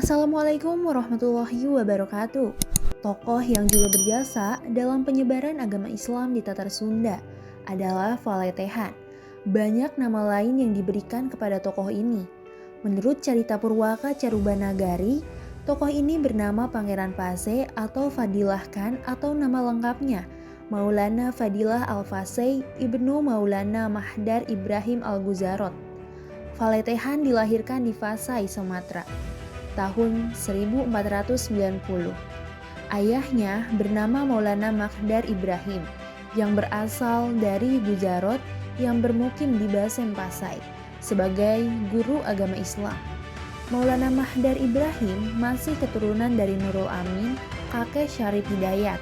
Assalamualaikum warahmatullahi wabarakatuh. Tokoh yang juga berjasa dalam penyebaran agama Islam di Tatar Sunda adalah Faletehan. Banyak nama lain yang diberikan kepada tokoh ini. Menurut Carita Purwaka Carubanagari, tokoh ini bernama Pangeran Pase atau Fadilah Khan atau nama lengkapnya Maulana Fadilah Al-Fasei Ibnu Maulana Mahdar Ibrahim Al-Guzarot. Faletehan dilahirkan di Fasai, Sumatera tahun 1490. Ayahnya bernama Maulana Mahdar Ibrahim yang berasal dari Guzarot yang bermukim di Basem Pasai sebagai guru agama Islam. Maulana Mahdar Ibrahim masih keturunan dari Nurul Amin, kakek Syarif Hidayat.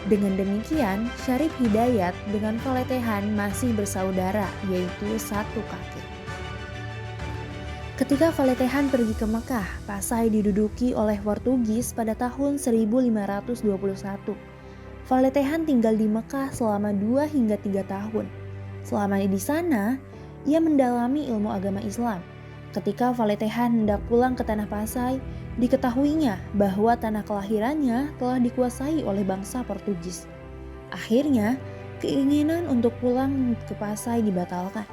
Dengan demikian, Syarif Hidayat dengan Faletehan masih bersaudara, yaitu satu kakek. Ketika Faletehan pergi ke Mekah, Pasai diduduki oleh Portugis pada tahun 1521. Faletehan tinggal di Mekah selama 2 hingga 3 tahun. Selama di sana, ia mendalami ilmu agama Islam. Ketika Faletehan hendak pulang ke tanah Pasai, diketahuinya bahwa tanah kelahirannya telah dikuasai oleh bangsa Portugis. Akhirnya, keinginan untuk pulang ke Pasai dibatalkan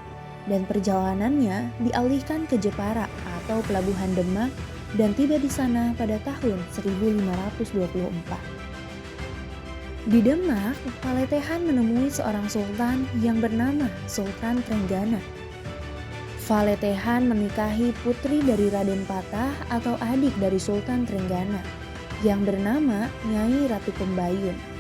dan perjalanannya dialihkan ke Jepara atau Pelabuhan Demak dan tiba di sana pada tahun 1524. Di Demak, Faletehan menemui seorang sultan yang bernama Sultan Trenggana. Faletehan menikahi putri dari Raden Patah atau adik dari Sultan Trenggana yang bernama Nyai Ratu Pembayun.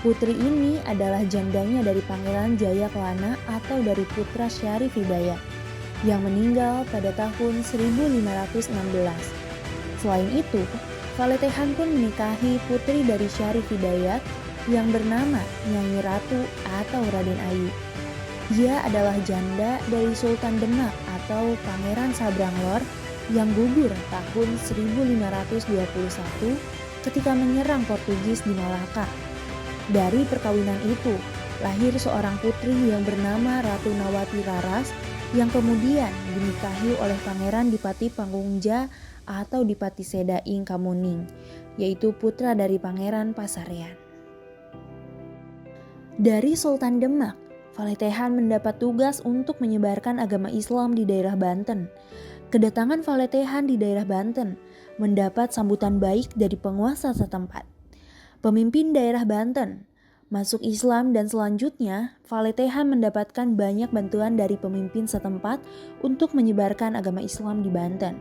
Putri ini adalah jandanya dari Pangeran Jayaklana atau dari putra Syarif Hidayat yang meninggal pada tahun 1516. Selain itu, Faletehan pun menikahi putri dari Syarif Hidayat yang bernama Nyai Ratu atau Raden Ayu. Ia adalah janda dari Sultan Demak atau Pangeran Sabranglor yang gugur tahun 1521 ketika menyerang Portugis di Malaka. Dari perkawinan itu, lahir seorang putri yang bernama Ratu Nawati Raras yang kemudian dinikahi oleh Pangeran Dipati Pangungja atau Dipati Seda Ing Kamuning, yaitu putra dari Pangeran Pasarean. Dari Sultan Demak, Faletehan mendapat tugas untuk menyebarkan agama Islam di daerah Banten. Kedatangan Faletehan di daerah Banten mendapat sambutan baik dari penguasa setempat. Pemimpin daerah Banten masuk Islam dan selanjutnya Faletehan mendapatkan banyak bantuan dari pemimpin setempat untuk menyebarkan agama Islam di Banten.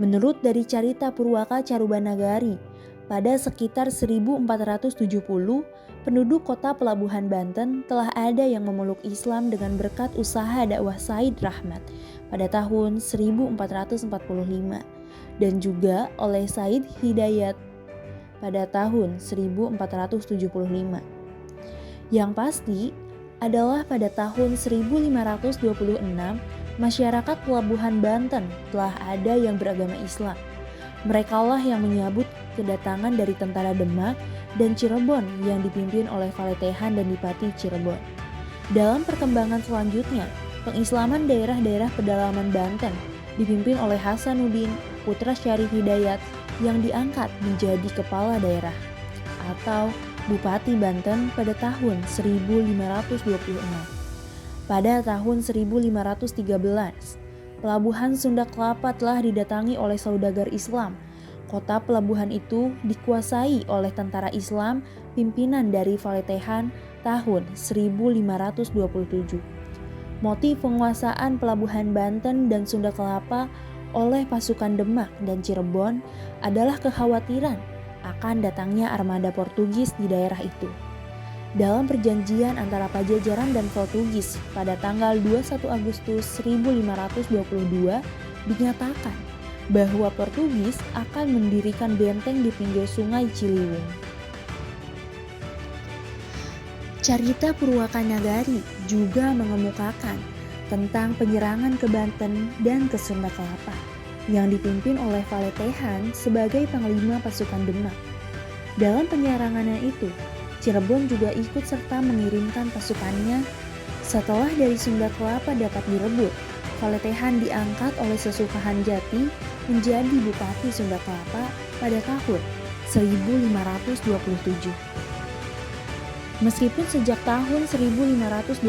Menurut dari Carita Purwaka Carubanagari, pada sekitar 1470 penduduk kota Pelabuhan Banten telah ada yang memeluk Islam dengan berkat usaha dakwah Said Rahmat pada tahun 1445 dan juga oleh Said Hidayat pada tahun 1475. Yang pasti adalah pada tahun 1526 masyarakat Pelabuhan Banten telah ada yang beragama Islam. Merekalah yang menyambut kedatangan dari tentara Demak dan Cirebon yang dipimpin oleh Faletehan dan Dipati Cirebon. Dalam perkembangan selanjutnya, pengislaman daerah-daerah pedalaman Banten dipimpin oleh Hasanuddin, putra Syarif Hidayat yang diangkat menjadi kepala daerah atau Bupati Banten pada tahun 1526. Pada tahun 1513, Pelabuhan Sunda Kelapa telah didatangi oleh saudagar Islam. Kota pelabuhan itu dikuasai oleh tentara Islam pimpinan dari Faletehan tahun 1527. Motif penguasaan Pelabuhan Banten dan Sunda Kelapa oleh pasukan Demak dan Cirebon adalah kekhawatiran akan datangnya armada Portugis di daerah itu. Dalam perjanjian antara Pajajaran dan Portugis pada tanggal 21 Agustus 1522 dinyatakan bahwa Portugis akan mendirikan benteng di pinggir sungai Ciliwung. Carita Purwaka Nagari juga mengemukakan tentang penyerangan ke Banten dan ke Sunda Kelapa yang dipimpin oleh Faletehan sebagai panglima pasukan Demak. Dalam penyerangannya itu, Cirebon juga ikut serta mengirimkan pasukannya. Setelah dari Sunda Kelapa dapat direbut, Faletehan diangkat oleh Sesukahan Jati menjadi Bupati Sunda Kelapa pada tahun 1527. Meskipun sejak tahun 1526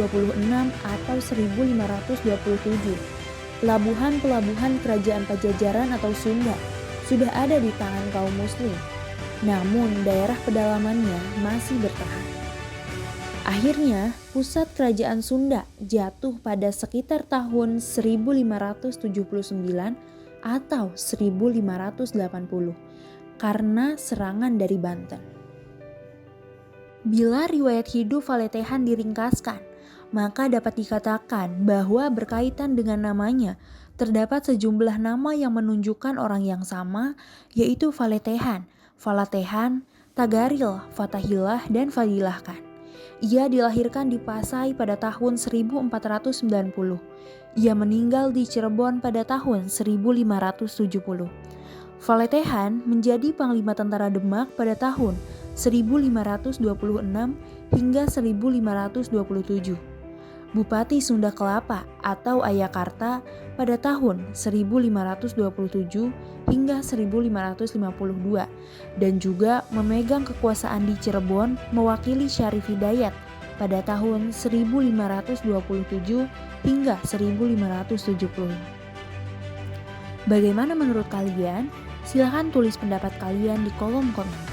atau 1527, pelabuhan-pelabuhan kerajaan Pajajaran atau Sunda sudah ada di tangan kaum muslim, namun daerah pedalamannya masih bertahan. Akhirnya, pusat kerajaan Sunda jatuh pada sekitar tahun 1579 atau 1580 karena serangan dari Banten. Bila riwayat hidup Faletehan diringkaskan, maka dapat dikatakan bahwa berkaitan dengan namanya terdapat sejumlah nama yang menunjukkan orang yang sama, yaitu Faletehan, Falatehan, Tagaril, Fatahillah, dan Fadilahkan. Ia dilahirkan di Pasai pada tahun 1490. Ia meninggal di Cirebon pada tahun 1570. Faletehan menjadi Panglima Tentara Demak pada tahun 1526 hingga 1527. Bupati Sunda Kelapa atau Ayakarta pada tahun 1527 hingga 1552 dan juga memegang kekuasaan di Cirebon mewakili Syarif Hidayat pada tahun 1527 hingga 1570. Bagaimana menurut kalian? Silahkan tulis pendapat kalian di kolom komentar.